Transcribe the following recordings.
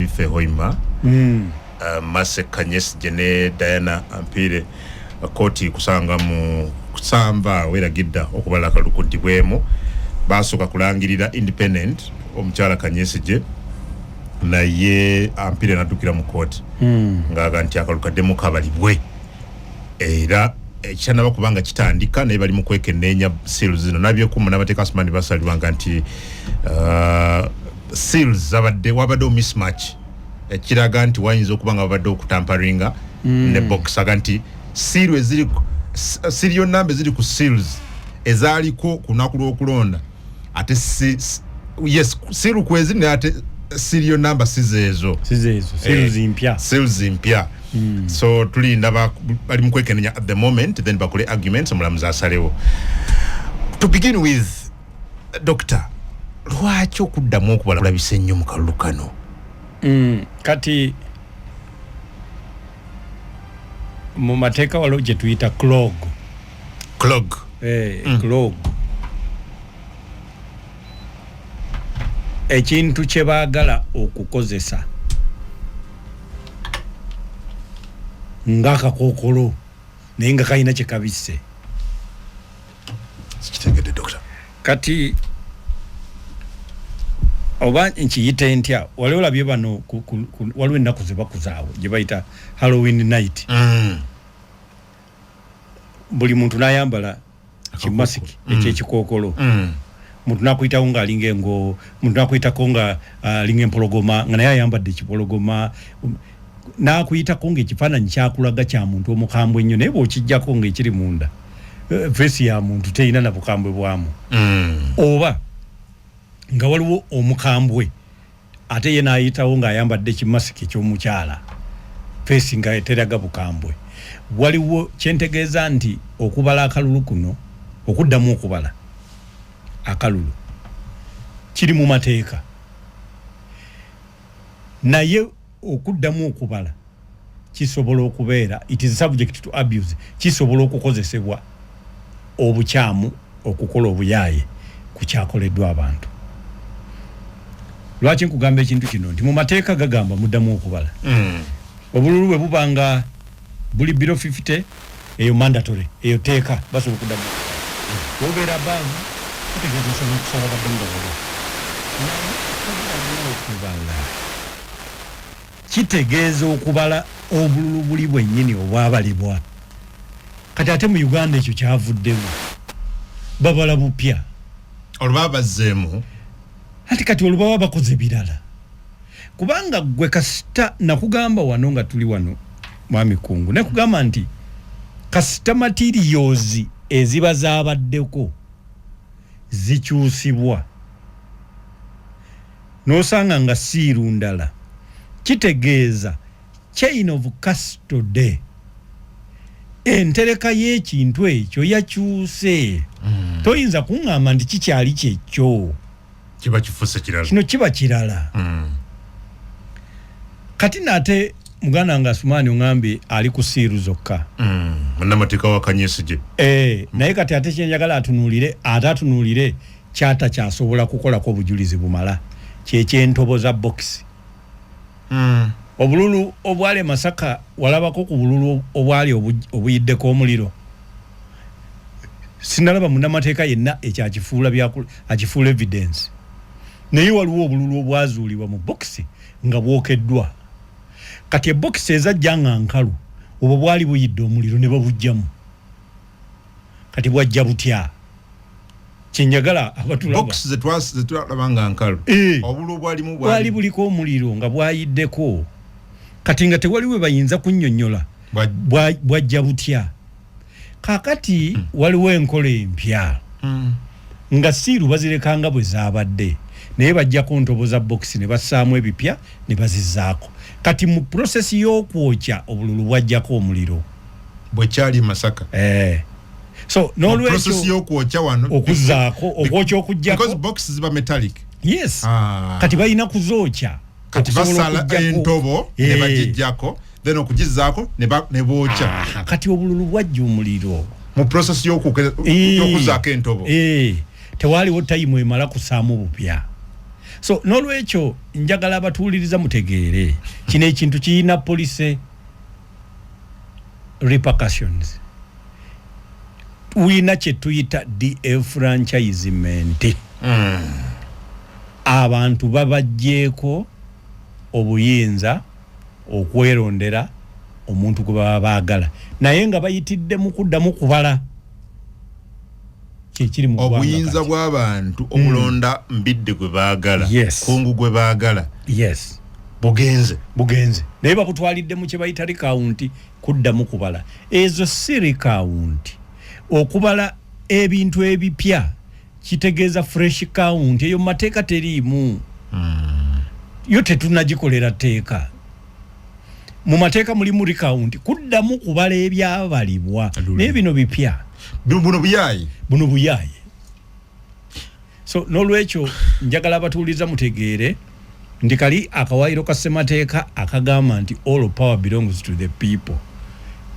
Ife Hoima Mase Kanyes Jene Diana Ampire koti kusanga mu kusamba wera gidda okubala kalukudibwemo basoka kulangirira independent omukyala Kanyesije naye Ampire natukira mu koti ngaga nti akalukaddemu kabalibwe era ekyana bakubanga kitandika naye bali mu kwekenneenya seals zino nabyo ku munabateeka asmani basalibanga nti seals wabadde mismatch ekiraga nti wayinza okubanga wabadde okutamparinga ne box aganti seal eziri serial number ziri ku seals ezaliko kunaku lw'okulonda ate yes seal kwezi ne ate serial number sizezo seals impya so tulinda bali mu kwekenneenya at the moment then bakole arguments omulamuzi asalewo. To begin with, Doctor, lwaki okuddamu okubala kulabise nnyo mu kalulu kano? Kati mu mateeka waliwo gye tuyita clog. Clog ekintu kye baagala okukozesa ng'akakookolo naye nga kalina kye kabisse. Kitegedde Doctor. Kati oba nkiyite ntya waliwo labye bano waliwo ennaku ze bakuzaawo gye bayita Halloween night. Buli muntu n'ayambala kimasiki ekyekikookolo. Muntu nakuyitawo ng'alinga engo, muntu nakuyitako nga alinga empologoma nga naye ayambadde ekipologoma, nakuyitako ng'ekifaananyi kyakulaga kya muntu omukambwe ennyo naye bw'okijjako ng'ekiri munda fesi ya muntu terina na bukambwe bwamu. Oba nga waliwo omukambwe ate ye n'ayitawo ng'ayambadde kimasiki ky'omukyala fesi nga teraga bukambwe. Waliwo kyentegeeza nti okubala akalulu kuno, okuddamu okubala akalulu kiri mu mateeka, naye okuddamu okubala kisobola okubeera, it is subject to abuse, kisobola okukozesebwa obukyamu okukola obuyaaye ku kyakoleddwa abantu. Lwaki nkugamba ekintu kino nti mu mateeka gagamba muddamu okubala. Obululu bwe bubanga buli below 50 eyo mandatory, eyo teeka basobola okuddamu obeera bangi kutegeeza n'okusaba baddenga okubala kitegeeza okubala obululu buli bwennyini obwabalibwa. Kati ate mu Uganda ekyo kyavuddewo babala bupya olubabazzeemu ati kati olubaba bakoze birala kubanga gwe kasita nakugamba wano nga tuli wano mwami Kungu nekugamba nti kasita materials eziba zaabaddeko zikyusibwa nosanga nga siiru ndala kitegeeza chain of custody entereka y'ekintu ekyo yakyuse. Toyinza kuŋŋamba nti kikyali kyekyo, kiba kifuuse kirala, kino kiba kirala. Kati nate muganda nga Asumani ongambe ali ku siiru zokka. Munnamateeka wa Kanyesije. Naye kati ate kyenjagala atunuulire kyata kyasobola kukolako obujulizi bumala kyekyentobo za box. Obululu obwali Masaka walabako ku bululu obwali obuyiddeko omuliro. Sinalaba munnamateeka yenna ekyakifuula akifuula evidence. Naye waliwo obululu obwazuulibwa mu box nga bwokeddwa. Kati box ezajja nga nkalu obwo bwali buyidde omuliro ne babujjamu. Kati bwajja butya? Kyenjagala abatulaba box zetwalaba nga nkalu obululu bwali buliko omuliro nga bwayiddeko. Kati nga tewaliwe bayinza kunnyonnyola bwajja butya. Kakati waliwo enkola empya nga siiru bazirekanga bwe zaabadde naye bajjako ntobo za box ne bassaamu ebipya ne bazizzaako. Kati mu process y'okwokya obululu bwajjako omuliro bwe kyali Masaka. So n'olwekyo process y'okwokya wano okuzzaako okwokya okujjako because box ziba metallic. Yes. Kati balina kuzookya. Kati basala entobo ne bagijjako then okugizzaako ne bookya. Kati obululu bwajja omuliro mu process y'okuzzaako entobo. Tewaliwo time emala kusaamu bupya. So nolwekyo njagala abatuuliriza mutegeere kino ekintu kirina police repercussions. Uyina kye tuyita de-enfranchisement. Abantu babajjeeko obuyinza okwerondera omuntu gwe baba baagala naye nga bayitidde mu kuddamu kubala kyekiri mu obuyinza bw'abantu okulonda mbidde gwe baagala kungu gwe baagala bugenze naye bakutwalidde mu kye bayita recount kuddamu kubala ezo si recount okubala ebintu ebipya kitegeeza fresh count eyo mateeka teriimu yo tetunagikolera teeka mu mateeka mulimu recount kuddamu kubala ebyabalibwa naye bino bipya buno buyaayi so nolwekyo njagala abatuuliza mutegeere ndi kali akawaayiro ka ssemateeka akagamba nti all power belongs to the people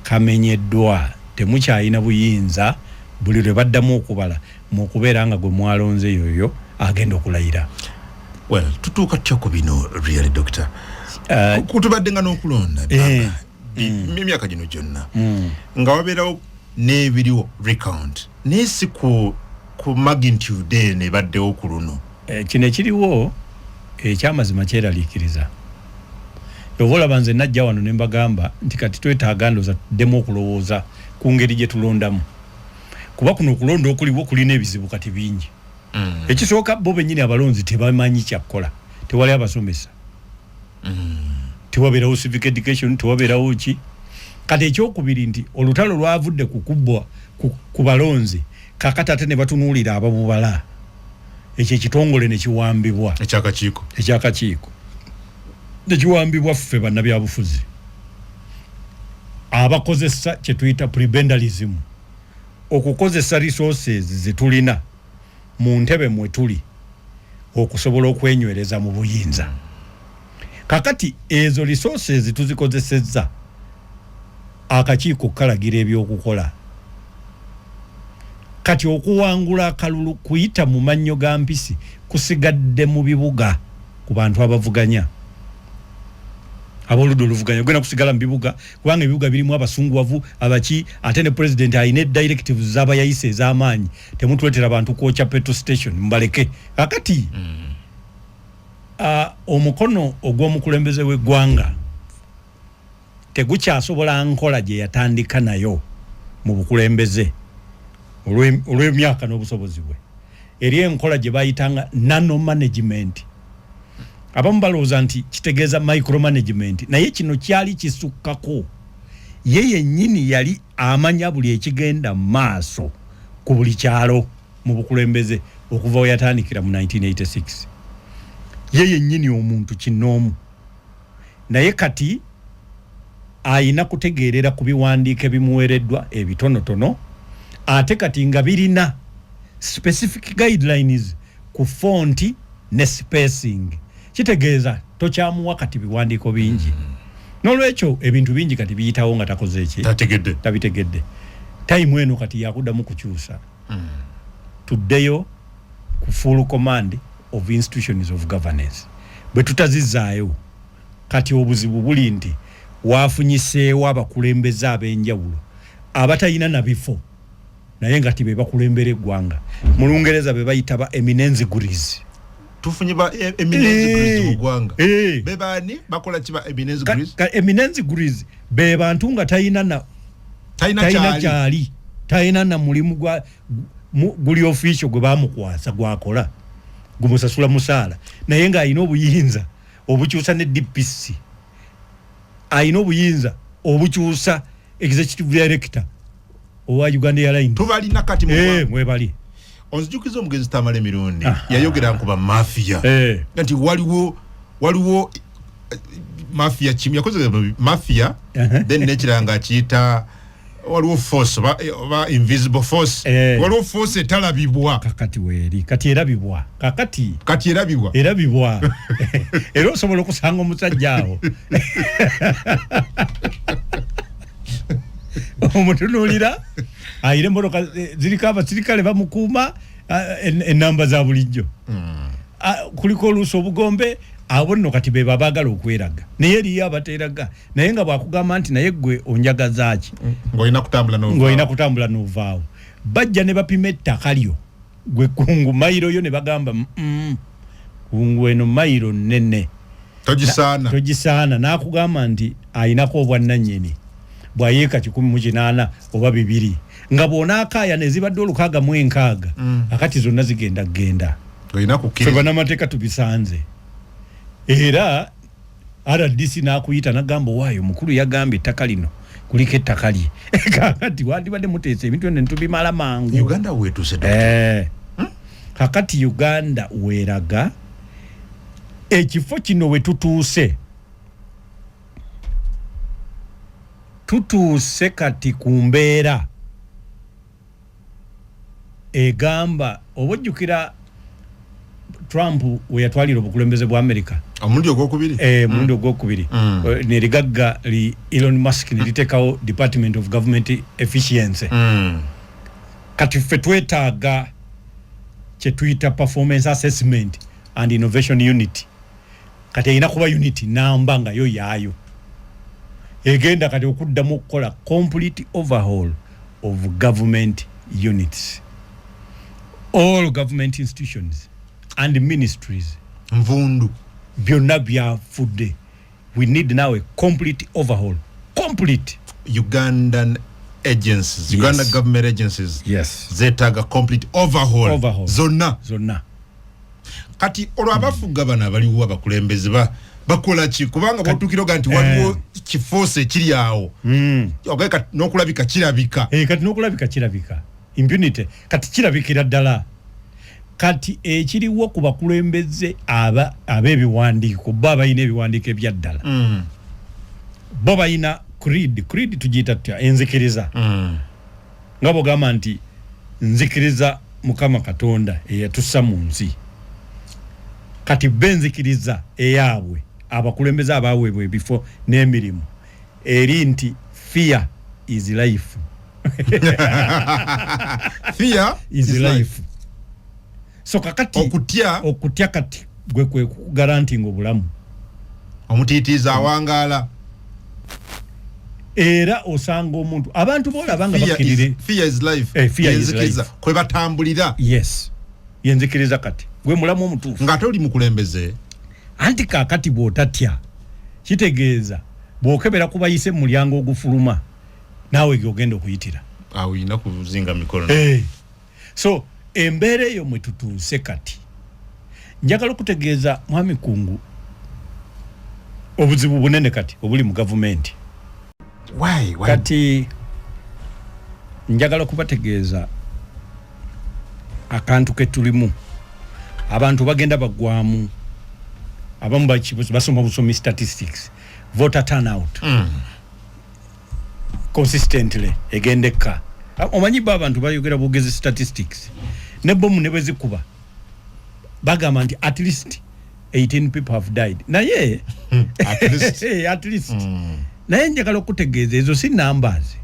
kamenyeddwa temukyalina buyinza buli lwe baddamu okubala mu kubeera nga gwe mwalonze yoyo agenda okulayira. Well, tutuuka tutya ku bino really doctor kutubadde nga n'okulonda emyaka gino gyonna nga wabeerawo n'ebiriwo recount naye si ku magnitude ne baddewo ku luno kino ekiriwo ekyamazima kyeraliikiriza oba olaba nze najja wano ne mbagamba nti kati twetaaga ndooza tuddemu okulowooza ku ngeri gye tulondamu kuba kuno okulonda okuliwo kulina ebizibu kati bingi ekisooka bo bennyini abalonzi tebamanyi kyakkola tewali abasomesa tewabeerawo civic education tewabeerawo ki kati ekyokubiri nti olutalo lwavudde kukubbwa ku balonzi kakati ate ne batunuulira ababubala ekyo ekitongole ne kiwambibwa ekyakakiiko ne kiwambibwa ffe bannabyabufuzi abakozesa kye tuyita prebendalism okukozesa resources zetulina mu ntebe mwe tuli okusobola okwenywereza mu buyinza kakati ezo resources tuzikozesezza akakiiko kalagira ebyokukola kati okuwangula akalulu kuyita mu mannyo ga mpisi kusigadde mu bibuga ku bantu abavuganya aboludde oluvuganya gwena kusigala mu bibuga kubanga ebibuga birimu abasunguwavu abaki ate ne president ayina directives zaba yayise ez'amaanyi temutuletera abantu kwokya petrol station mbaleke kakati omukono ogw'omukulembeze w'eggwanga tegukyasobola nkola gye yatandika nayo mu bukulembeze olw'emyaka n'obusobozi bwe eri enkola gye bayitanga nano management abamu balowooza nti kitegeeza micromanagement naye kino kyali kisukkako ye yennyini yali amanya buli ekigenda mu maaso ku buli kyalo mu bukulembeze okuva we yatandikira mu 1986 ye yennyini omuntu kinoomu naye kati ayina kutegeerera ku biwandiiko ebimuweereddwa ebitonotono ate kati nga birina specific guidelines ku fonti ne spacing kitegeeza tokyamuwa kati biwandiiko bingi n'olwekyo ebintu bingi kati biyitawo nga takoze eki tabitegedde time eno kati yakuddamu kukyusa tuddeyo ku full command of institutions of governance bwe tutazizaayo kati obuzibu buli nti waafunyiseewo abakulembeze ab'enjawulo abatalina na bifo naye nga tibe bakulembera eggwanga mu Lungereza be bayita ba eminence guriz tufunye ba eminence guriz mu ggwanga be bani bakola kiba eminence guriz eminence guriz be bantu nga talina kyali talina na mulimu gwa guli official gwe bamukwasa gwakola gumusasula musaala naye nga ayina obuyinza obukyusa ne DPC ayina obuyinza obukyusa executive director owa Uganda Airlines tubalina kati mwebali onzijukiza omugenzi Tamale Mirundi yayogera nkuba mafia nti waliwo mafia chimya koze mafia then nekiranga kiyita waliwo force ba invisible force waliwo force etalabibwa kakati weri kati erabibwa kati erabibwa era osobola okusanga omusajja awo omutunuulira ayire emmotoka ziriko abasirikale bamukuuma enamba za bulijjo kuliko oluusi obugombe abo nno kati be babagala okweraga naye eriyo abateeraga naye nga bwakugamba nti naye gwe onjagaza ki ng'olina kutambula n'ovaawo bajja ne bapima ettaka lyo gwe kungu mayiro yo ne bagamba kungu eno mayiro nnene togisaana n'akugamba nti ayinako obwannannyini bwayeeka 180 oba 200 nga bw'onaakaaya ne zibadde 606 akati zonna zigenda kgenda ffe bannamateeka tubisanze era RDC n'akuyita n'agamba waayo mukulu yagambye ettaka lino kuliko ettaka lye kakati wandibadde muteesa ebintu byonna netubimala mangu Uganda weetuse kakati Uganda weeraga ekifo kino we tutuuse kati ku mbeera egamba obujjukira Trump we yatwalira obukulembeze bwa America omulundi ogwokubiri ne ligagga li Elon Musk ne litekawo Department of Government Efficiency kati ffe twetaaga kye tuyita Performance Assessment and Innovation Unit kati erina kuba unit namba nga yo yaayo egenda kati okuddamu okukola complete overhaul of government units, all government institutions and ministries mvundu byonna byafudde. We need now a complete overhaul. Complete. Ugandan agencies, yes. Uganda government agencies, yes, zetaga complete overhaul. Zonna kati olwabafuga bana baliwo abakulembeze bakola ki kubanga botukiroga nti waliwo kifose kiri awo ogeka nokulabika kirabika kati nokulabika kirabika impunity kati kirabikira ddala kati ekiriwo ku bakulembeze abebiwandiiko bo bayina ebiwandiiko ebyaddala bo bayina creed tugiyita tutya enzikiriza nga bogamba nti nzikiriza Mukama Katonda eyatussa mu nsi kati benzikiriza eyaabwe abakulembeze abaweebwa ebifo n'emirimu eri nti fear is life. Fear is life. So kakati okutya kati gwe kwe guaranteeing obulamu omutiitiiza awangala era osanga omuntu abantu boolabanga bakirire fear is life. Fear is life kwe batambulira. Yes, yenzikiriza kati gwe mulamu omutuufu ng'ate oli mukulembeze anti kakati bw'otatya kitegeeza bw'okebera ku bayise mu mulyango ogufuluma naawe gy'ogenda okuyitira awo olina kuzinga mikono. So embeera eyo mwe tutuuse kati njagala okutegeeza Mwami Kungu obuzibu bunene kati obuli mu gavumenti. Why? Kati njagala okubategeeza akantu ke tulimu abantu bagenda bagwamu abamu basoma busomi statistics voter turnout consistently egendeka omanyi abantu bayogera bugezi statistics ne bomu ne bezikuba bagamba nti at least 18 people have died naye at least naye njagala okutegeeza ezo si numbers.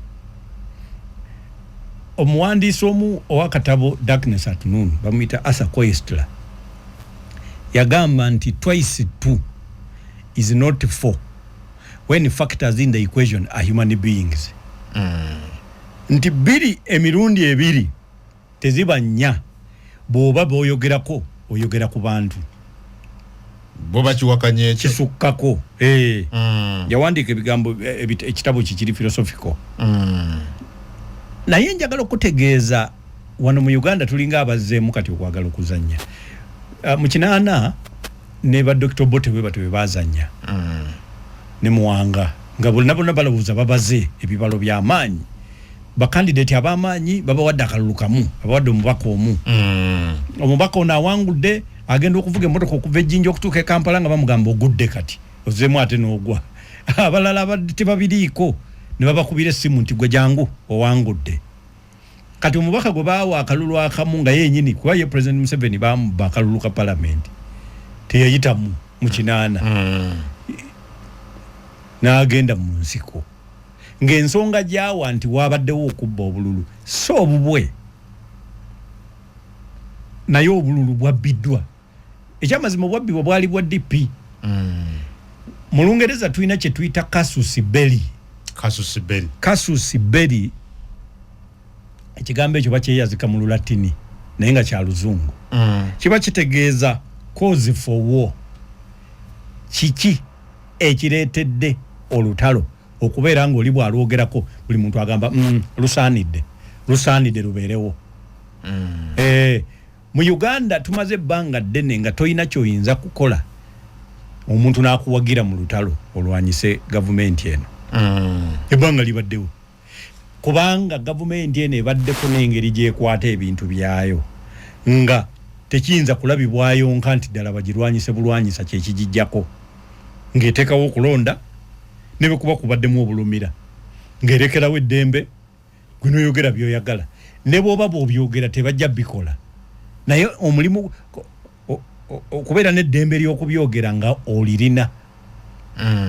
Omuwandiisi omu owakatabo Darkness at Noon bamuyita Asa Koestler yagamba nti twice 2 is not 4 when factors in the equation are human beings. Nti biri emirundi ebiri teziba nnya bw'oba bw'oyogerako oyogera ku bantu bo bakiwakanya ekyo kisukkako. Yawandiika ebigambo ekitabo kikiri philosophical. Naye njagala okutegeeza wano mu Uganda tulinga abazzeemu kati okwagala okuzannya. Mu kinaana ne ba Dr. Bote we batwe bazannya ne Muwanga nga bonna balowooza babaze ebibalo by'amaanyi bakandidate ab'amaanyi babawadde akalulukamu abawadde omubaka omu. Omubaka ono awangudde agenda okuvuga emmotoka okuva ejjinja okutuuka e Kampala nga bamugamba ogudde kati ozzeemu ate n'ogwa. Abalala abadde tebabiriiko ne babakubira essimu nti gwe jangu owangudde. Kati omubaka gwe baawa akalulu akamu nga yennyini kuba ye President Museveni bamuba akalulu ka palamenti teyayitamu mu kinaana n'agenda mu nsiko ng'ensonga gyawa nti waabaddewo okubba obululu so obubwe naye obululu bwabbiddwa ekyamazima obwabbi bwali bwa DP. Mu Lungereza tulina kye tuyita casus belli. Casus belli ekigambo ekyo bakyeyazika mu Lulatini naye nga kya Luzungu. Kiba kitegeeza cause for war. Kiki ekireetedde olutalo okubeera ng'oli bw'alwogerako buli muntu agamba lusaanidde lubeerewo. Mu Uganda tumaze ebbanga ddene nga toyina ky'oyinza kukola omuntu n'akuwagira mu lutalo olwanyise gavumenti eno. Ebbanga libaddewo kubanga gavumenti eno ebaddeko n'engeri gy'ekwata ebintu byayo nga tekiyinza kulabibwayo nti ddala bagirwanyise bulwanyisa kyekigijjako ng'eteekawo okulonda ne bwe kuba kubaddemu obulumira ng'erekerawo eddembe gwe n'oyogera by'oyagala ne bw'oba bw'obyogera tebajja bikola naye omulimu okubeera n'eddembe ly'okubyogera nga olirina.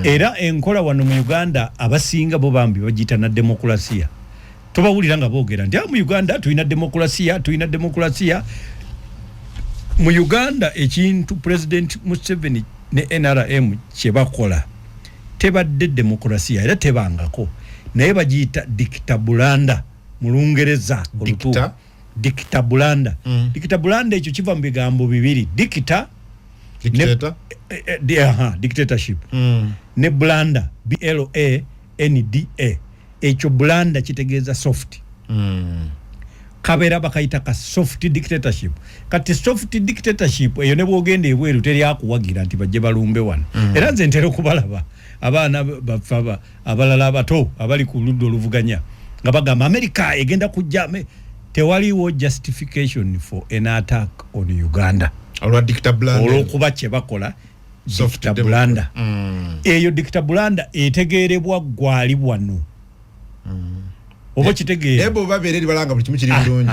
Era enkola wano mu Uganda abasinga bo bambi bagiyita na demokrasiya. Tobawulira nga boogera nti mu Uganda tulina demokrasiya. Mu Uganda ekintu President Museveni ne NRM kye bakola tebadde demokrasiya era tebangako naye bagiyita dictabulanda mu Lungereza olutuufu. Dictabulanda. Dictabulanda ekyo kiva mu bigambo bibiri dictatorship ne blanda BLANDA. Ekyo blanda kitegeeza soft. Kabera bakayita ka soft dictatorship. Kati soft dictatorship eyo ne bwogenda ebweru teri akuwagira nti bajje balumbe wano. Era nze ntera okubalaba abaana bafa abalala abato abali ku ludda oluvuganya nga bagamba America egenda kujja tewaliwo justification for an attack on Uganda. Olwokuba kye bakola dictabulanda. Eyo dictabulanda etegeerebwa gwali wano. Oba kitegeera. Ebo babeereri balanga buli kimu kiri bulungi.